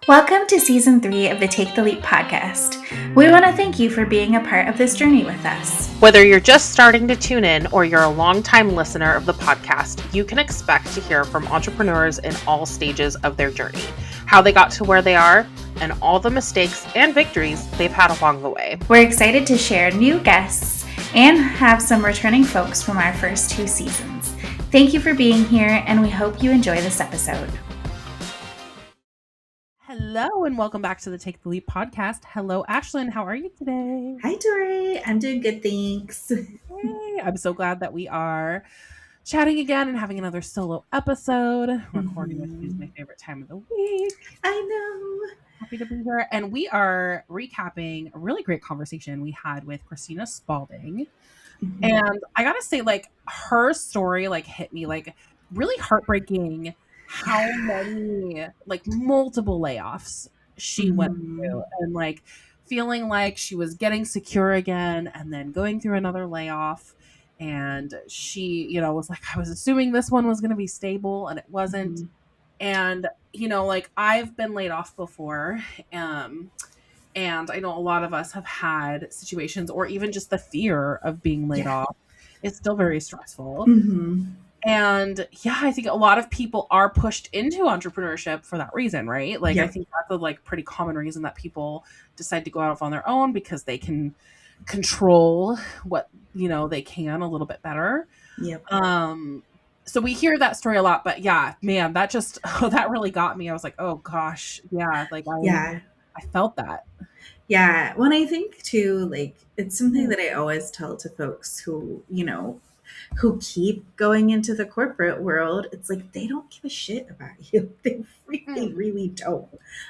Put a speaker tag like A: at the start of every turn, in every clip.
A: Welcome to Season 3 of the Take the Leap podcast. We want to thank you for being a part of this journey with us.
B: Whether you're just starting to tune in or you're a longtime listener of the podcast, you can expect to hear from entrepreneurs in all stages of their journey, how they got to where they are, and all the mistakes and victories they've had along the way.
A: We're excited to share new guests and have some returning folks from our first 2 seasons. Thank you for being here, and we hope you enjoy this episode.
B: Hello and welcome back to the Take the Leap podcast. Hello, Ashlan. How are you today?
A: Hi, Tory. I'm doing good, thanks.
B: Hey, I'm so glad that we are chatting again and having another solo episode. Recording with you is my favorite time of the week.
A: I know.
B: Happy to be here. And we are recapping a really great conversation we had with Christina Spaulding.
A: Mm-hmm.
B: And I gotta say, her story hit me really heartbreaking how many multiple layoffs she went through, and feeling like she was getting secure again and then going through another layoff. And she, was like, I was assuming this one was going to be stable, and it wasn't. And I've been laid off before, and I know a lot of us have had situations, or even just the fear of being laid off. It's still very stressful. And I think a lot of people are pushed into entrepreneurship for that reason, right? I think that's a pretty common reason that people decide to go off on their own, because they can control what they can a little bit better. So we hear that story a lot, but man, that just that really got me. I was like, oh gosh, I felt that.
C: Yeah. When I think too, it's something that I always tell to folks who, who keep going into the corporate world. It's like, they don't give a shit about you. They really don't.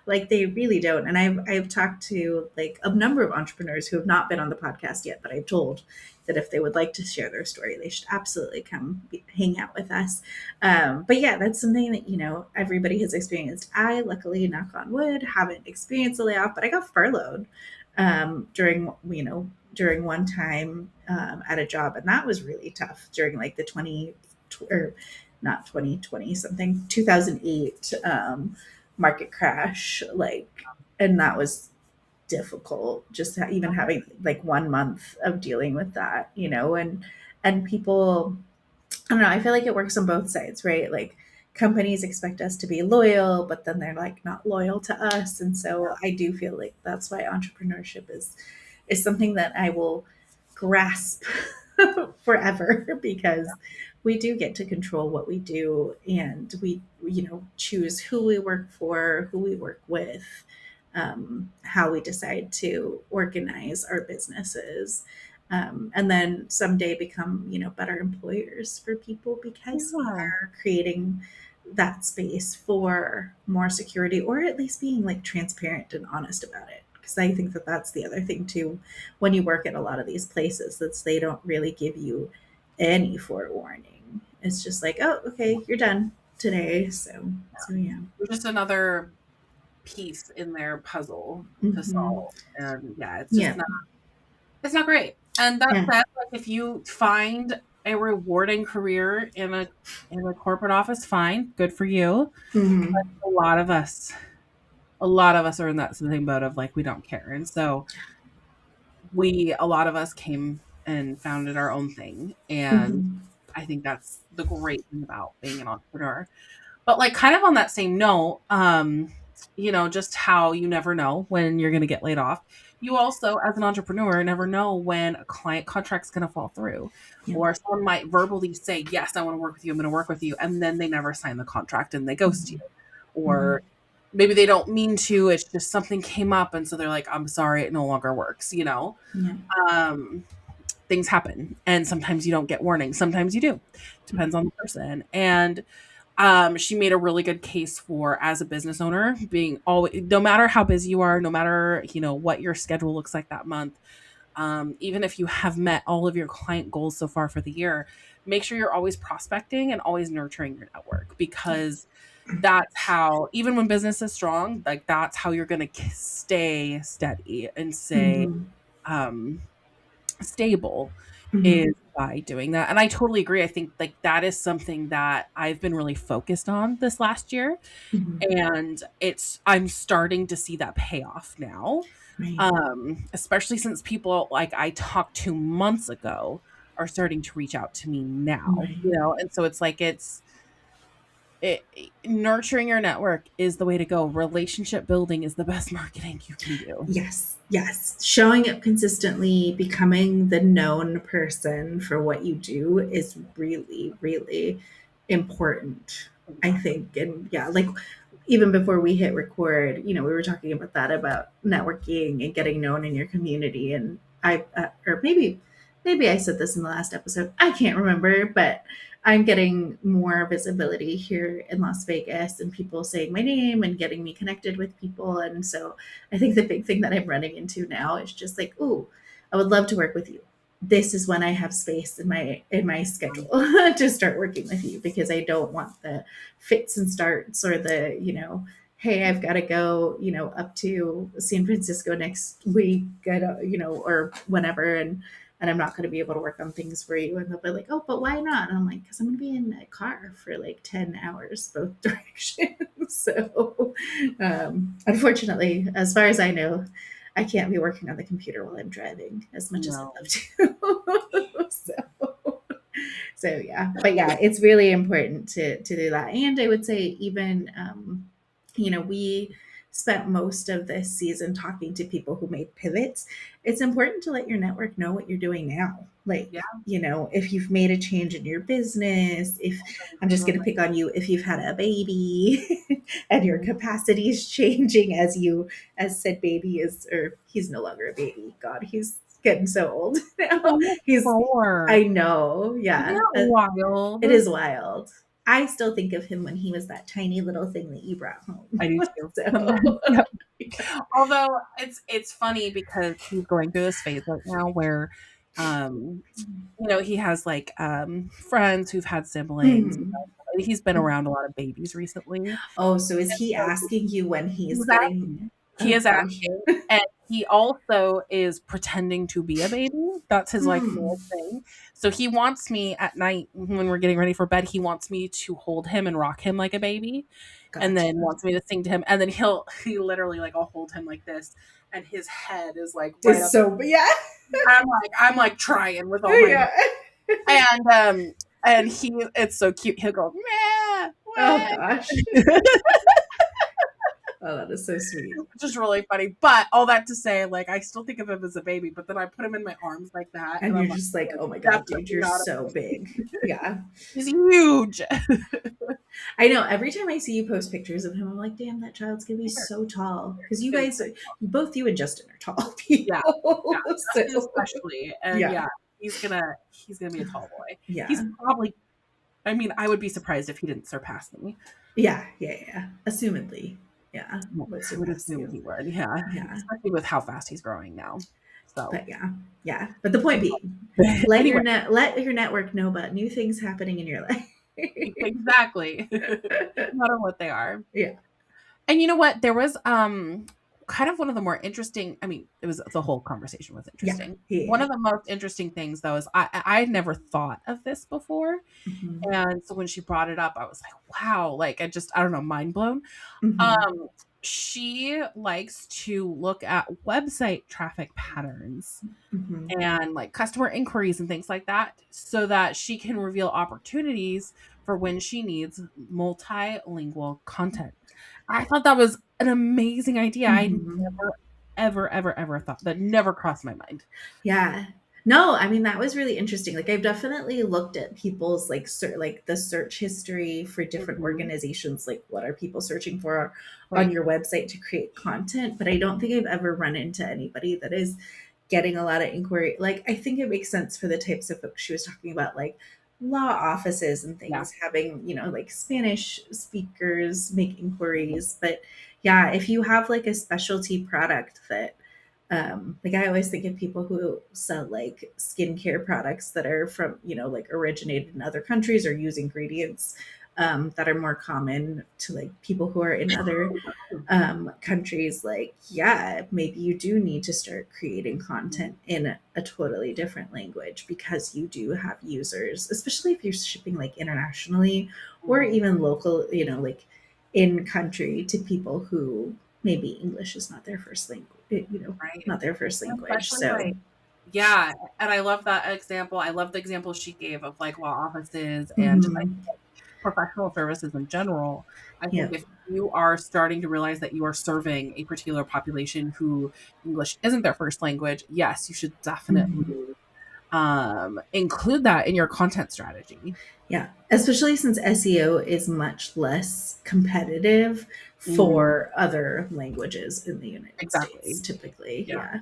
C: They really don't. And I've talked to a number of entrepreneurs who have not been on the podcast yet, but I've told that if they would like to share their story, they should absolutely come hang out with us. But that's something that, everybody has experienced. I, luckily, knock on wood, haven't experienced a layoff, but I got furloughed during one time at a job. And that was really tough during the 2008 market crash. And that was difficult, just even having 1 month of dealing with that, and people, I don't know, I feel like it works on both sides, right? Companies expect us to be loyal, but then they're not loyal to us. And so I do feel like that's why entrepreneurship is something that I will grasp forever, because we do get to control what we do, and we, choose who we work for, who we work with, how we decide to organize our businesses, and then someday become, better employers for people, because we are creating that space for more security, or at least being transparent and honest about it. Because I think that that's the other thing too, when you work at a lot of these places, that's they don't really give you any forewarning. It's just oh, okay, you're done today. So yeah.
B: Just another piece in their puzzle to solve. And it's just not great. And that said, if you find a rewarding career in a corporate office, fine, good for you. But a lot of us are in that same boat of we don't care. And so a lot of us came and founded our own thing. And I think that's the great thing about being an entrepreneur. But kind of on that same note, just how you never know when you're going to get laid off. You also, as an entrepreneur, never know when a client contract's going to fall through, or someone might verbally say, yes, I want to work with you, I'm going to work with you. And then they never sign the contract and they ghost you. Or maybe they don't mean to, it's just something came up. And so they're like, I'm sorry, it no longer works. Things happen. And sometimes you don't get warning. Sometimes you do. Depends on the person. And she made a really good case for, as a business owner, being always, no matter how busy you are, no matter, what your schedule looks like that month, even if you have met all of your client goals so far for the year, make sure you're always prospecting and always nurturing your network, because that's how, even when business is strong, that's how you're going to stay steady and stay stable.
C: Mhm.
B: is by doing that. And I totally agree. I think like that is something that I've been really focused on this last year.
C: Mhm.
B: And I'm starting to see that payoff now.
C: Right.
B: Especially since people like I talked to months ago are starting to reach out to me now,
C: Right.
B: you know? And so it's like nurturing your network is the way to go. Relationship building is the best marketing you can do.
C: Yes, yes. Showing up consistently, becoming the known person for what you do is really, really important, I
B: Exactly.
C: think. And yeah, like even before we hit record, we were talking about that about networking and getting known in your community. And or maybe I said this in the last episode. I can't remember, but I'm getting more visibility here in Las Vegas and people saying my name and getting me connected with people. And so I think the big thing that I'm running into now is just like, ooh, I would love to work with you. This is when I have space in my schedule to start working with you because I don't want the fits and starts or hey, I've got to go, up to San Francisco next week, or whenever, and I'm not going to be able to work on things for you. And they'll be like, oh, but why not? And I'm like, because I'm going to be in a car for like 10 hours both directions. So, unfortunately, as far as I know, I can't be working on the computer while I'm driving as much as I'd
B: No.
C: love to. So yeah, but yeah, it's really important to do that. And I would say even we spent most of this season talking to people who made pivots. It's important to let your network know what you're doing now. Like,
B: Yeah.
C: if you've made a change in your business, if I'm just going to
B: Absolutely.
C: pick on you, if you've had a baby and your
B: Mhm.
C: capacity is changing as said baby is, or he's no longer a baby. God, he's getting so old
B: He's
C: now.
B: almost
C: He's,
B: 4.
C: I know.
B: Isn't
C: Yeah.
B: that wild?
C: It is wild. I still think of him when he was that tiny little thing that you brought home.
B: I do too.
C: So,
B: Yep. Although it's funny because he's going through this phase right now where um he has like friends who've had siblings.
C: mhm.
B: He's been around a lot of babies recently.
C: Oh, so is
B: And
C: he
B: so
C: asking you when he's
B: he's
C: getting?
B: asking. He
C: Oh
B: is
C: gosh.
B: asking, and he also is pretending to be a baby. That's his like
C: Hmm.
B: newest thing. So he wants me at night when we're getting ready for bed. He wants me to hold him and rock him like a baby, and
C: Gotcha.
B: then wants me to sing to him. And then he literally like I'll hold him like this, and his head is like right
C: It's
B: up.
C: so yeah,
B: I'm like trying with all my
C: yeah.
B: and it's so cute. He'll go meh,
C: Oh
B: meh.
C: gosh. Oh, that is so sweet.
B: Which is really funny. But all that to say, like, I still think of him as a baby, but then I put him in my arms like that, and
C: And
B: I'm
C: you're
B: like,
C: just like, oh my god, dude,
B: definitely
C: you're
B: not a
C: so
B: baby.
C: big. Yeah.
B: He's huge.
C: I know. Every time I see you post pictures of him, I'm like, damn, that child's gonna be so tall. Because
B: He's gonna be
C: both you and Justin are tall
B: yeah, yeah,
C: people.
B: Justin
C: So
B: especially, and
C: yeah,
B: yeah, he's gonna be a tall boy. He's
C: yeah,
B: probably. I mean, I would be surprised if he didn't surpass me.
C: yeah. Assumedly, yeah,
B: Yeah,
C: would
B: I would
C: surpass
B: assume
C: you.
B: he would. Yeah,
C: Yeah,
B: especially with how fast he's growing now. So
C: but yeah. But the point being, let
B: anyway,
C: your network know about new things happening in your life.
B: exactly. No matter what they are.
C: Yeah,
B: And you know what? There was kind of one of the more interesting, I mean, it was the whole conversation was
C: yeah,
B: interesting. One
C: yeah.
B: of the most interesting things though is I had never thought of this before.
C: Mm-hmm.
B: And so when she brought it up, I was like, wow, like I don't know, mind blown.
C: Mm-hmm.
B: Um she likes to look at website traffic patterns
C: Mm-hmm.
B: and like customer inquiries and things like that so that she can reveal opportunities for when she needs multilingual content. I thought that was an amazing idea. I
C: Mm-hmm.
B: never, ever, ever, ever thought that never crossed my mind.
C: Yeah. No, I mean that was really interesting. Like I've definitely looked at people's like the search history for different
B: Mhm.
C: organizations, like what are people searching for on
B: Right.
C: your website to create content, but I don't think I've ever run into anybody that is getting a lot of inquiry. Like I think it makes sense for the types of folks she was talking about, like law offices and
B: Yeah.
C: things having, like Spanish speakers make inquiries, but yeah, if you have like a specialty product that like I always think of people who sell like skincare products that are from, like originated in other countries or use ingredients that are more common to like people who are in other countries, like, yeah, maybe you do need to start creating content in a totally different language because you do have users, especially if you're shipping like internationally or even local, you know, like in country to people who maybe English is not their first language, you know,
B: Right.
C: not their first language.
B: Especially
C: So,
B: like, yeah, and I love that example. I love the example she gave of like law offices and just like professional services in general. I
C: yeah.
B: think if you are starting to realize that you are serving a particular population who English isn't their first language, yes, you should definitely include that in your content strategy.
C: Yeah, especially since SEO is much less competitive for other languages in the United States,
B: Exactly.
C: typically.
B: Yeah.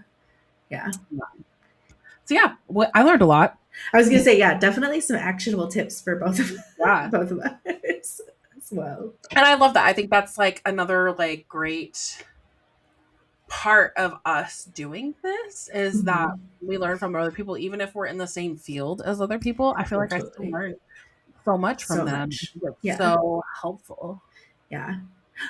C: Yeah. Yeah.
B: So yeah, I learned a lot.
C: I was gonna say, yeah, definitely some actionable tips for both of
B: Yeah.
C: both of us as well.
B: And I love that. I think that's like another like great part of us doing this is that we learn from other people, even if we're in the same field as other people. I feel like I still
C: Totally.
B: learn so much from
C: So
B: them.
C: much.
B: It's
C: Yeah.
B: so helpful.
C: Yeah.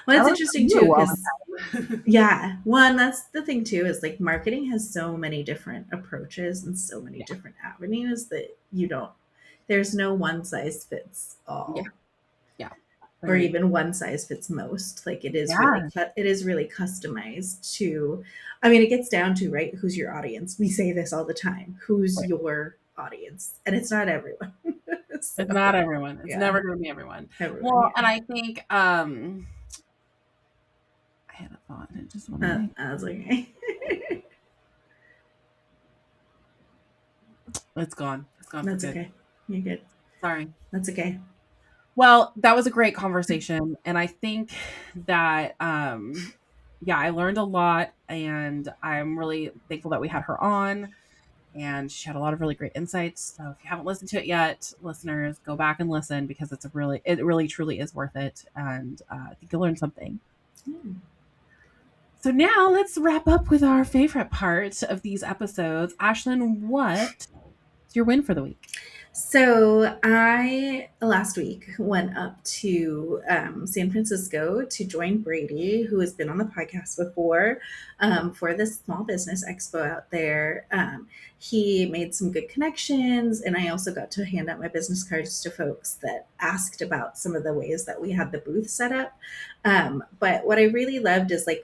C: Well,
B: I
C: it's
B: learn
C: interesting
B: from
C: too
B: you all
C: because
B: the time.
C: yeah, one, that's the thing too, is like marketing has so many different approaches and so many
B: Yeah.
C: different avenues that there's no one size fits all.
B: Yeah.
C: Or even one size fits most. Like it is really customized to, I mean, it gets down to, right, who's your audience. We say this all the time. Who's your audience? And it's not everyone. So,
B: it's not everyone. It's
C: yeah.
B: never going to be everyone.
C: Everyone,
B: Well,
C: yeah.
B: and I think I had a thought and it just went away.
C: I was like, okay.
B: It's gone. It's gone.
C: That's okay. You're good.
B: Sorry.
C: That's okay.
B: Well, that was a great conversation. And I think that, yeah, I learned a lot and I'm really thankful that we had her on and she had a lot of really great insights. So if you haven't listened to it yet, listeners, go back and listen because it really truly is worth it. And I think you'll learn something. So now let's wrap up with our favorite part of these episodes. Ashlan, what's your win for the week?
C: So I last week went up to San Francisco to join Brady, who has been on the podcast before, for this small business expo out there. He made some good connections, and I also got to hand out my business cards to folks that asked about some of the ways that we had the booth set up. But what I really loved is like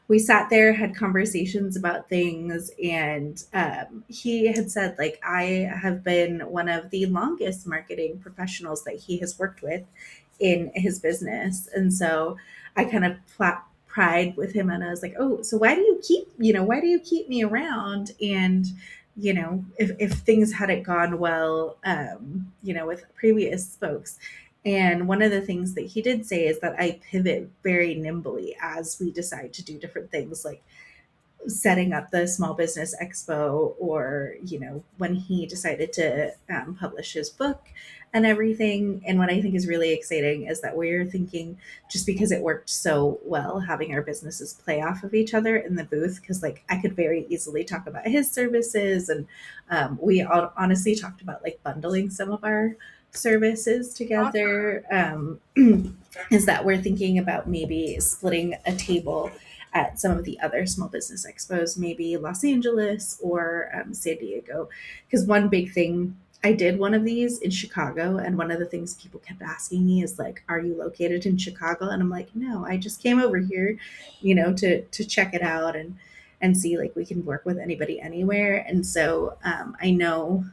C: we sat there, had conversations about things, and he had said, like, I have been one of the longest marketing professionals that he has worked with in his business. And so I kind of pride with him, and I was like, oh, so why do you keep me around? And if things hadn't gone well, with previous folks. And one of the things that he did say is that I pivot very nimbly as we decide to do different things, like setting up the small business expo, or when he decided to publish his book and everything. And what I think is really exciting is that we're thinking, just because it worked so well having our businesses play off of each other in the booth, because like I could very easily talk about his services, and we all honestly talked about like bundling some of our services together. Is that we're thinking about maybe splitting a table at some of the other small business expos, maybe Los Angeles or San Diego. Because one big thing, I did one of these in Chicago, and one of the things people kept asking me is like, are you located in Chicago? And I'm like, no, I just came over here, to check it out and see like we can work with anybody anywhere. And so I know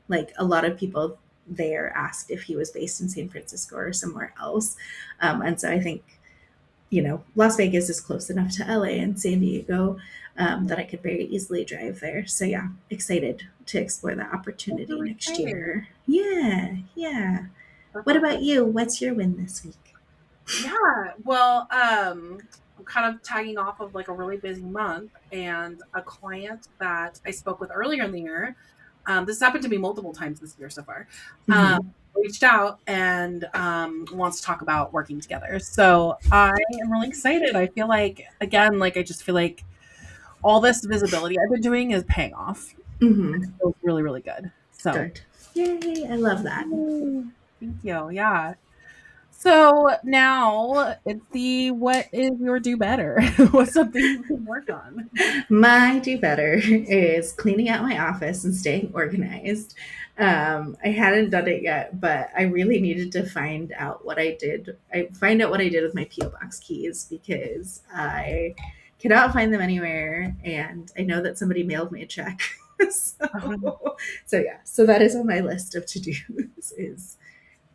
C: like a lot of people there asked if he was based in San Francisco or somewhere else. And so I think, Las Vegas is close enough to LA and San Diego that I could very easily drive there. So yeah, excited to explore that opportunity next year. Yeah. Yeah. What about you? What's your win this week?
B: Yeah. Well, I'm kind of tagging off of like a really busy month, and a client that I spoke with earlier in the year, this happened to me multiple times this year so far, reached out and wants to talk about working together. So I am really excited. I feel like, again, like I just feel like all this visibility I've been doing is paying off. It feels really, really good. So
C: good. Yay, I love that.
B: Thank you. Yeah. So now it's the what is your do better? What's something you can work on?
C: My do better is cleaning out my office and staying organized. I hadn't done it yet, but I really needed to find out what I did. I find out what I did with my PO box keys because I cannot find them anywhere, and I know that somebody mailed me a check. So yeah, so that is on my list of to dos is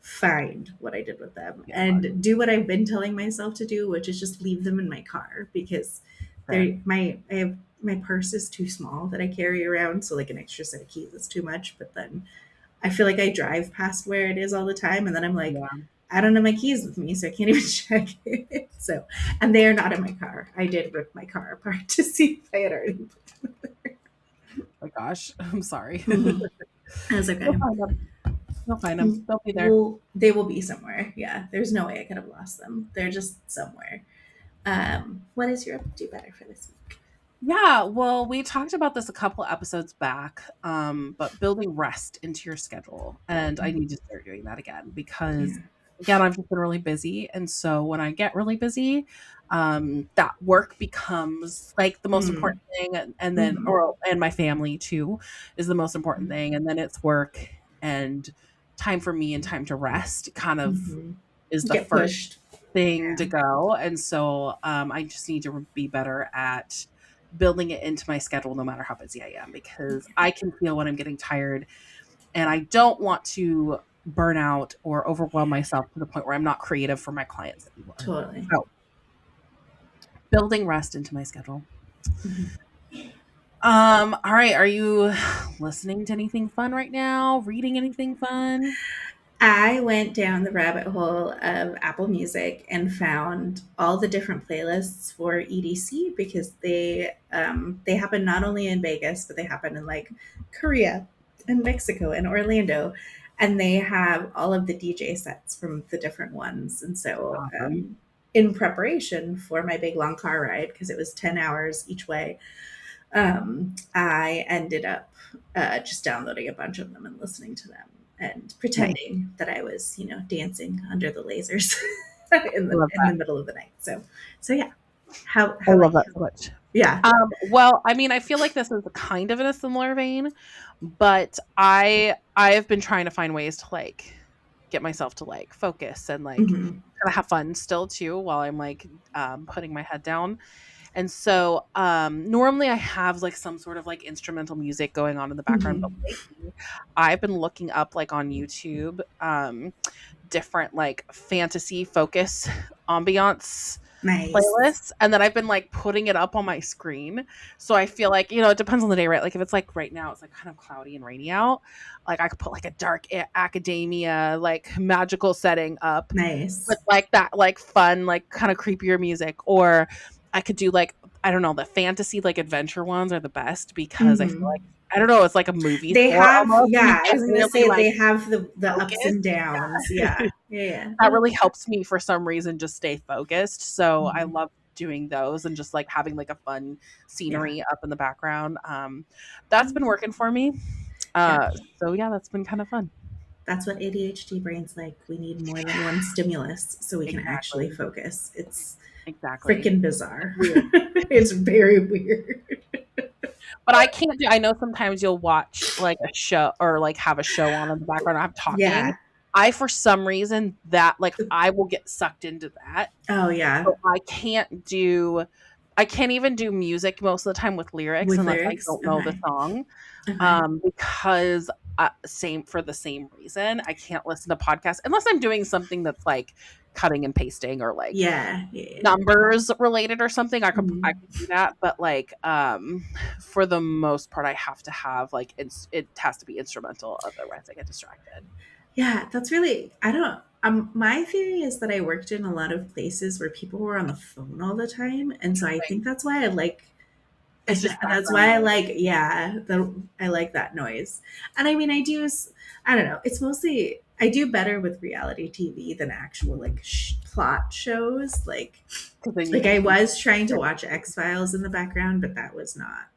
C: find what I did with them
B: Yeah,
C: and do what I've been telling myself to do, which is just leave them in my car because
B: fair.
C: my purse is too small that I carry around, so like an extra set of keys is too much. But then I feel like I drive past where it is all the time, and then I'm like,
B: Yeah.
C: I don't have my keys with me, so I can't even check it. So, and they are not in my car. I did rip my car apart to see if I had already.
B: Oh my gosh, I'm sorry.
C: That's okay.
B: You'll find them. You'll find them. They'll be there.
C: Well, they will be somewhere. Yeah, there's no way I could have lost them. They're just somewhere. What is your do better for this week?
B: Yeah, well, we talked about this a couple episodes back, but building rest into your schedule. And I need to start doing that again because,
C: Yeah.
B: again, I've just been really busy. And so when I get really busy, that work becomes like the most
C: Mm.
B: important thing. And then,
C: Mhm.
B: and my family too is the most important thing. And then it's work and time for me and time to rest kind of
C: Mhm.
B: is the
C: Get
B: first
C: pushed.
B: thing
C: Yeah.
B: to go. And so I just need to be better at building it into my schedule no matter how busy I am because I can feel when I'm getting tired and I don't want to burn out or overwhelm myself to the point where I'm not creative for my clients anymore.
C: Totally.
B: So building rest into my schedule.
C: Mhm.
B: All right. Are you listening to anything fun right now? Reading anything fun?
C: I went down the rabbit hole of Apple Music and found all the different playlists for EDC because they happen not only in Vegas but they happen in like Korea and Mexico and Orlando, and they have all of the DJ sets from the different ones. And so,
B: Awesome.
C: in preparation for my big long car ride, because it was 10 hours each way, I ended up just downloading a bunch of them and listening to them and
B: Nice.
C: pretending that I was, dancing under the lasers
B: I love
C: in the
B: that.
C: middle of the night. So yeah. How
B: I
C: about
B: love that
C: you?
B: so much.
C: Yeah.
B: Well, I mean, I feel like this is kind of in a similar vein, but I have been trying to find ways to like get myself to like focus and like
C: Hmm.
B: kind of have fun still too while I'm like putting my head down. And so normally I have like some sort of like instrumental music going on in the background, but
C: Hmm.
B: lately I've been looking up like on YouTube different like fantasy focus ambiance
C: Nice.
B: playlists, and then I've been like putting it up on my screen. So I feel like, it depends on the day, right? Like if it's like right now it's like kind of cloudy and rainy out, like I could put like a dark academia like magical setting up with
C: Nice.
B: like that like fun like kind of creepier music, or I could do like, I don't know, the fantasy like adventure ones are the best because I feel
C: Hmm.
B: like, I don't know, it's like a movie
C: They
B: score
C: have,
B: almost. You
C: yeah, I
B: get
C: was gonna
B: really
C: say
B: like
C: they have the ups
B: focused.
C: and downs. Yeah. Yeah. Yeah.
B: That
C: Oh,
B: really helps me for some reason just stay focused. So I
C: mhm.
B: love doing those and just like having like a fun
C: Yeah.
B: scenery up in the background. That's been working for me.
C: Yeah.
B: So yeah, that's been kind of fun.
C: That's what ADHD brain's like. We need more than one stimulus so we can actually
B: Exactly.
C: focus. It's
B: Exactly.
C: freaking bizarre.
B: Weird.
C: It's very weird.
B: But I can't do, I know sometimes you'll watch like a show or like have a show on in the background. I'm talking.
C: Yeah.
B: I, for some reason, that like I will get sucked into that.
C: Oh yeah.
B: So I can't even do music most of the time with lyrics
C: With
B: unless I
C: lyrics.
B: don't know the
C: Okay.
B: song.
C: Okay.
B: Because same for the same reason, I can't listen to podcasts unless I'm doing something that's like cutting and pasting or like
C: Yeah. Yeah.
B: numbers related or something. I
C: Mhm.
B: could do that, but like for the most part, I have to have like it has to be instrumental, otherwise I get distracted.
C: Yeah, that's really, I don't, my theory is that I worked in a lot of places where people were on the phone all the time. And so I think
B: Interesting.
C: that's why I like,
B: It's just
C: that's
B: background
C: why I
B: noise.
C: like, yeah, I like that noise. And I mean, I don't know, it's mostly, I do better with reality TV than actual like plot shows.
B: Because then you
C: Like
B: can
C: I
B: see
C: was trying to watch X Files in the background, but that was not,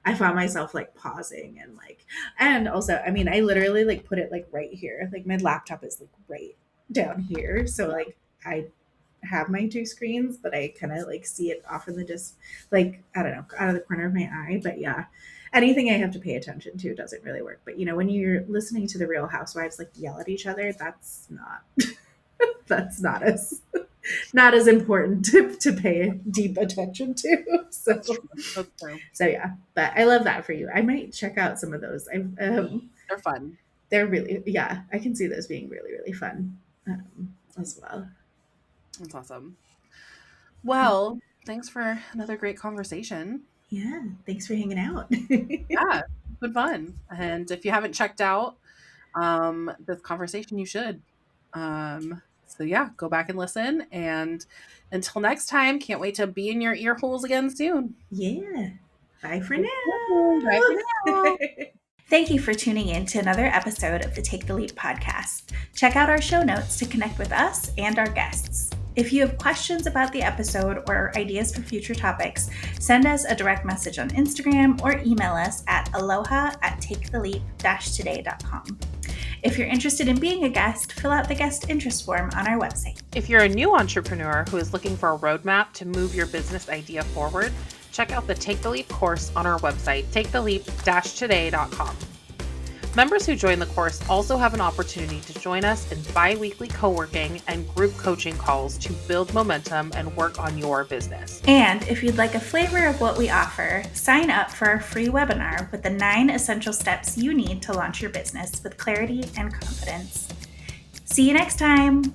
C: I found myself like pausing and like, and also, I mean, I literally like put it like right here. Like my laptop is like right down here. So like I have my two screens, but I kind of like see it off in the like, I don't know, out of the corner of my eye. But yeah, anything I have to pay attention to doesn't really work. But you know, when you're listening to the Real Housewives like yell at each other, that's not that's not as important to pay deep attention to. So
B: That's true.
C: so yeah, but I love that for you. I might check out some of those.
B: They're fun.
C: They're really, yeah, I can see those being really, really fun as well.
B: That's awesome. Well, thanks for another great conversation.
C: Yeah, thanks for hanging out.
B: Yeah, it's been fun. And if you haven't checked out this conversation, you should. So yeah, go back and listen. And until next time, can't wait to be in your ear holes again soon.
C: Yeah. Bye for now.
B: Bye for now.
A: Thank you for tuning in to another episode of the Take the Leap podcast. Check out our show notes to connect with us and our guests. If you have questions about the episode or ideas for future topics, send us a direct message on Instagram or email us at aloha@taketheleap-today.com. If you're interested in being a guest, fill out the guest interest form on our website.
D: If you're a new entrepreneur who is looking for a roadmap to move your business idea forward, check out the Take the Leap course on our website, taketheleap-today.com. Members who join the course also have an opportunity to join us in bi-weekly co-working and group coaching calls to build momentum and work on your business.
A: And if you'd like a flavor of what we offer, sign up for our free webinar with the 9 essential steps you need to launch your business with clarity and confidence. See you next time.